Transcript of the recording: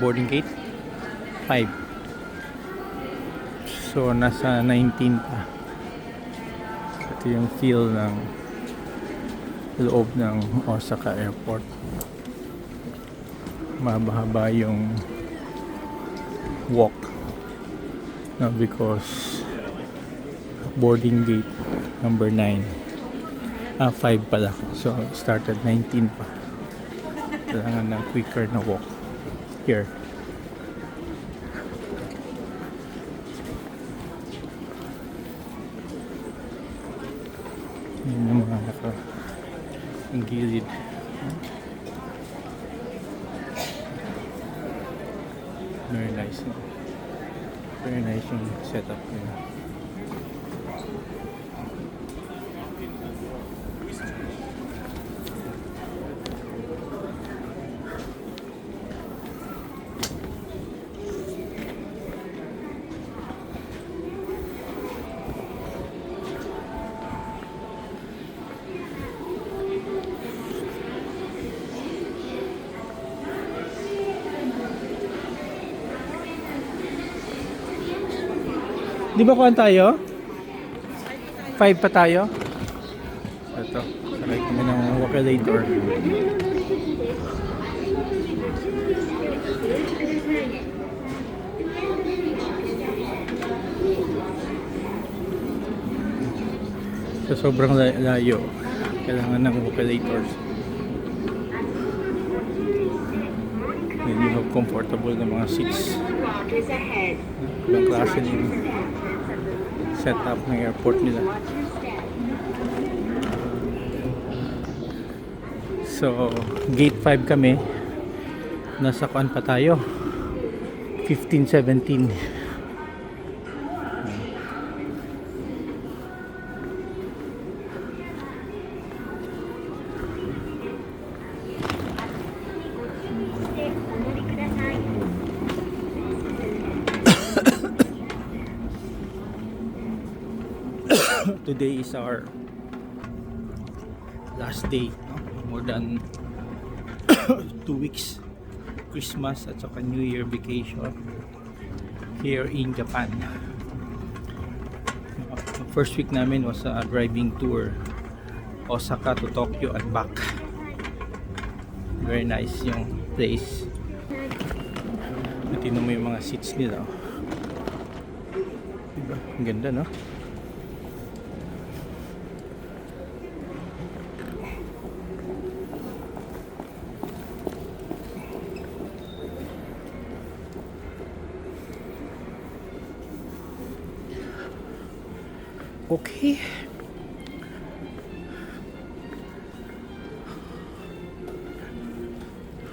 boarding gate 5. So nasa 19 pa. Ito yung feel ng loob ng Osaka Airport. Mahaba yung walk, no, because boarding gate number 9 5 pala, so started 19 pa. Kailangan ng quicker na walk here. Yun yung mga ang gilid. Very nice, no? Very nice yung setup nila. Di ba kuhan tayo? 5 pa tayo? Ito, sakay kami ng Wakalator. So sobrang layo, kailangan ng Wakalators. Then you have comfortable na mga seats. Ibang klase yung setup ng airport nila. So gate 5 kami, nasa kuan pa tayo 15-17. Today is our last day, no? More than 2 weeks Christmas at saka New Year vacation here in Japan. First week namin was a driving tour Osaka to Tokyo at back. Very nice yung place. Tingnan mo yung mga seats nila, diba? Ang ganda, no? Okay.